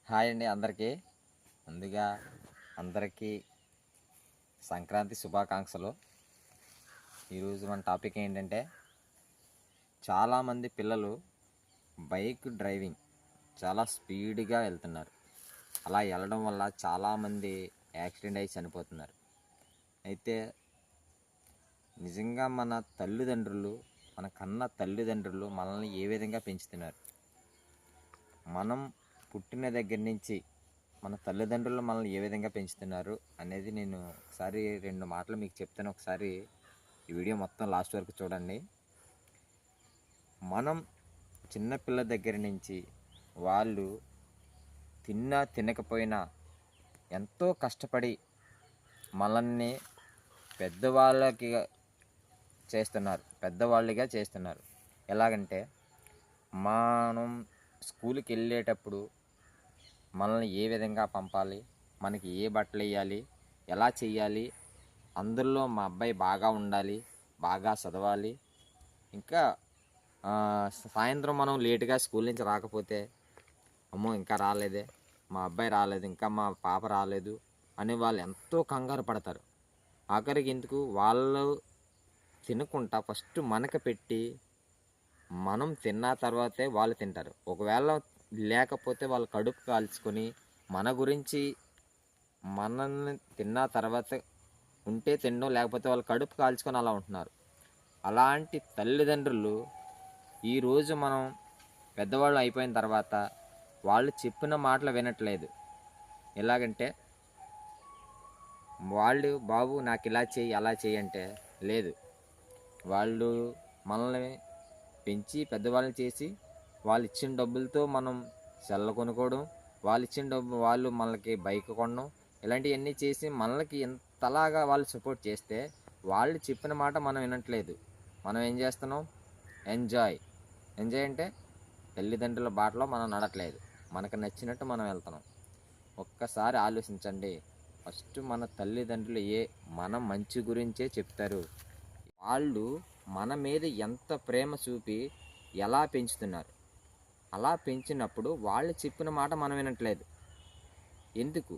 Hi అండి అందరికీ. ముందుగా అందరికీ సంక్రాంతి శుభాకాంక్షలు. ఈరోజు మన టాపిక్ ఏంటంటే, చాలామంది పిల్లలు బైక్ డ్రైవింగ్ చాలా స్పీడ్గా వెళ్తున్నారు. అలా వెళ్ళడం వల్ల చాలామంది యాక్సిడెంట్ అయి చనిపోతున్నారు. అయితే నిజంగా మన తల్లిదండ్రులు, మన కన్న తల్లిదండ్రులు మనల్ని ఏ విధంగా పెంచుతున్నారు? మనం పుట్టిన దగ్గర నుంచి మన తల్లిదండ్రులు మనల్ని ఏ విధంగా పెంచుతున్నారు అనేది నేను ఒకసారి 2 మాటలు మీకు చెప్తాను. ఒకసారి ఈ వీడియో మొత్తం లాస్ట్ వరకు చూడండి. మనం చిన్నపిల్ల దగ్గర నుంచి వాళ్ళు తిన్నా తినకపోయినా ఎంతో కష్టపడి మనల్ని పెద్దవాళ్ళుగా చేస్తున్నారు. ఎలాగంటే, మనం స్కూల్కి వెళ్ళేటప్పుడు మనల్ని ఏ విధంగా పంపాలి, మనకి ఏ బట్టలు వేయాలి, ఎలా చెయ్యాలి, అందులో మా అబ్బాయి బాగా ఉండాలి, బాగా చదవాలి. ఇంకా సాయంత్రం మనం లేటుగా స్కూల్ నుంచి రాకపోతే, అమ్మో ఇంకా రాలేదే, మా అబ్బాయి రాలేదు, ఇంకా మా పాప రాలేదు అని వాళ్ళు ఎంతో కంగారు పడతారు. ఆఖరికి ఎందుకు వాళ్ళు తినకుండా ఫస్ట్ మనకు పెట్టి మనం తిన్న తర్వాతే వాళ్ళు తింటారు. ఒకవేళ లేకపోతే వాళ్ళు కడుపు కాల్చుకొని మన గురించి మనల్ని తిన్న తర్వాత ఉంటే తినడం, లేకపోతే వాళ్ళు కడుపు కాల్చుకొని అలా ఉంటున్నారు. అలాంటి తల్లిదండ్రులు ఈరోజు మనం పెద్దవాళ్ళు అయిపోయిన తర్వాత వాళ్ళు చెప్పిన మాటలు వినట్లేదు. ఎలాగంటే, వాళ్ళు బాబు నాకు ఇలా చెయ్యి అలా చెయ్యి అంటే లేదు. వాళ్ళు మనల్ని పెంచి పెద్దవాళ్ళని చేసి వాళ్ళు ఇచ్చిన డబ్బులతో మనం సెల్ల కొనుక్కోవడం, వాళ్ళు మనకి బైక్ కొనడం, ఇలాంటివన్నీ చేసి మనకి ఎంతలాగా వాళ్ళు సపోర్ట్ చేస్తే వాళ్ళు చెప్పిన మాట మనం వినట్లేదు. మనం ఏం చేస్తున్నాం? ఎంజాయ్ అంటే తల్లిదండ్రుల బాటలో మనం నడట్లేదు, మనకు నచ్చినట్టు మనం వెళ్తున్నాం. ఒక్కసారి ఆలోచించండి. ఫస్ట్ మన తల్లిదండ్రులు మన మంచి గురించే చెప్తారు. వాళ్ళు మన మీద ఎంత ప్రేమ చూపి ఎలా పెంచుతున్నారు. అలా పెంచినప్పుడు వాళ్ళు చెప్పిన మాట మనం వినట్లేదు ఎందుకు?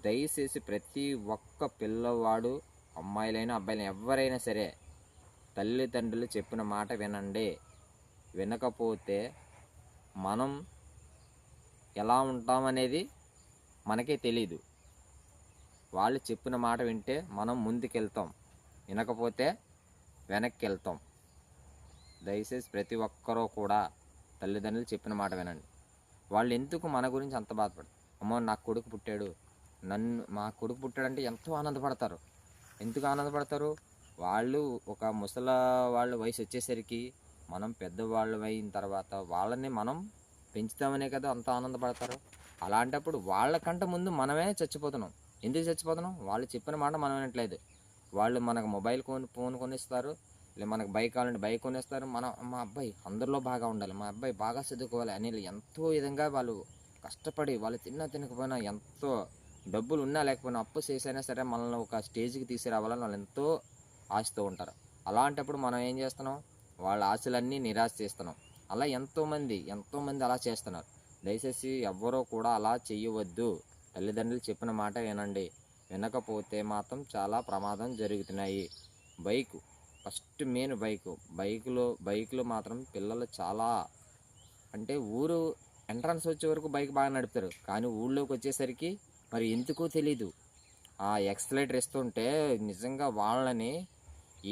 దయచేసి ప్రతి ఒక్క పిల్లవాడు, అమ్మాయిలైనా అబ్బాయిలైనా ఎవరైనా సరే, తల్లిదండ్రులు చెప్పిన మాట వినండి. వినకపోతే మనం ఎలా ఉంటామనేది మనకే తెలీదు. వాళ్ళు చెప్పిన మాట వింటే మనం ముందుకెళ్తాం, వినకపోతే వెనక్కి వెళ్తాం. దయచేసి ప్రతి ఒక్కరూ కూడా తల్లిదండ్రులు చెప్పిన మాట వినండి. వాళ్ళు ఎందుకు మన గురించి అంత బాధపడతారు? అమ్మో మా కొడుకు పుట్టాడంటే ఎంతో ఆనందపడతారు. ఎందుకు ఆనందపడతారు? వాళ్ళు ఒక ముసలి వాళ్ళ వయసు వచ్చేసరికి మనం పెద్దవాళ్ళు అయిన తర్వాత వాళ్ళని మనం పెంచుతామనే కదా అంత ఆనందపడతారు. అలాంటప్పుడు వాళ్ళకంటే ముందు మనమే చచ్చిపోతున్నాం. ఎందుకు చచ్చిపోతున్నాం? వాళ్ళు చెప్పిన మాట మనం వినట్లేదు. వాళ్ళు మనకు ఫోన్ కొనిస్తారు, లేదా మనకు బైక్ కావాలంటే బైక్ కొనిస్తారు. మా అబ్బాయి అందరిలో బాగా ఉండాలి, మా అబ్బాయి బాగా చదువుకోవాలి అని ఎంతో విధంగా వాళ్ళు కష్టపడి, వాళ్ళు తినకపోయినా, ఎంతో డబ్బులు ఉన్నా లేకపోయినా అప్పు చేసైనా సరే మనల్ని ఒక స్టేజ్కి తీసుకురావాలని వాళ్ళు ఎంతో ఆశతో ఉంటారు. అలాంటప్పుడు మనం ఏం చేస్తున్నాం? వాళ్ళ ఆశలన్నీ నిరాశ చేస్తున్నాం. అలా ఎంతోమంది అలా చేస్తున్నారు. దయచేసి ఎవ్వరూ కూడా అలా చేయవద్దు. తల్లిదండ్రులు చెప్పిన మాట వినండి. వినకపోతే మాత్రం చాలా ప్రమాదం జరుగుతున్నాయి. బైకు ఫస్ట్ మెయిన్ బైకులో మాత్రం పిల్లలు చాలా, అంటే ఊరు ఎంట్రన్స్ వచ్చే వరకు బైక్ బాగా నడుపుతారు, కానీ ఊళ్ళోకి వచ్చేసరికి మరి ఎందుకో తెలీదు ఆ ఎక్సలేటర్ ఇస్తుంటే నిజంగా వాళ్ళని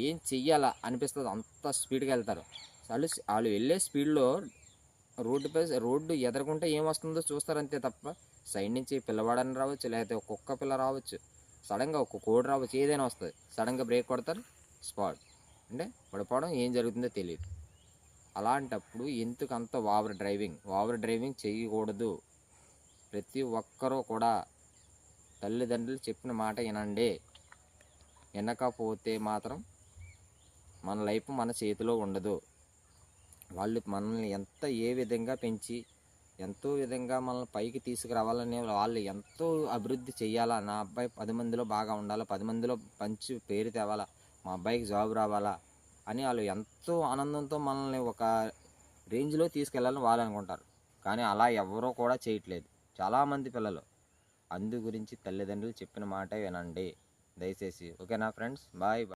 ఏం చెయ్యాలా అనిపిస్తుంది, అంత స్పీడ్గా వెళ్తారు. వాళ్ళు వెళ్ళే స్పీడ్లో రోడ్డు ఎదురుకుంటే ఏమొస్తుందో చూస్తారు అంతే తప్ప, సైడ్ నుంచి పిల్లవాడని రావచ్చు, లేకపోతే ఒక్కొక్క పిల్ల రావచ్చు, సడన్గా ఒక కోడి రావచ్చు, ఏదైనా వస్తుంది. సడన్గా బ్రేక్ కొడతారు, స్పాట్ అంటే పడిపోవడం, ఏం జరుగుతుందో తెలియదు. అలాంటప్పుడు ఎందుకు అంత ఓవర్ డ్రైవింగ్ చేయకూడదు. ప్రతి ఒక్కరూ కూడా తల్లిదండ్రులు చెప్పిన మాట వినండి. వినకపోతే మాత్రం మన లైఫ్ మన చేతిలో ఉండదు. వాళ్ళు మనల్ని ఏ విధంగా పెంచి ఎంతో విధంగా మనల్ని పైకి తీసుకురావాలని, వాళ్ళు ఎంతో అభివృద్ధి చెయ్యాలా, నా అబ్బాయి 10 మందిలో బాగా ఉండాలా, 10 మందిలో మంచి పేరు తేవాలా, మా అబ్బాయికి జాబ్ రావాలా అని వాళ్ళు ఎంతో ఆనందంతో మనల్ని ఒక రేంజ్లో తీసుకెళ్ళాలని వాళ్ళు అనుకుంటారు. కానీ అలా ఎవరూ కూడా చేయట్లేదు చాలామంది పిల్లలు. అందు గురించి తల్లిదండ్రులు చెప్పిన మాట వినండి దయచేసి. ఓకేనా ఫ్రెండ్స్, బాయ్.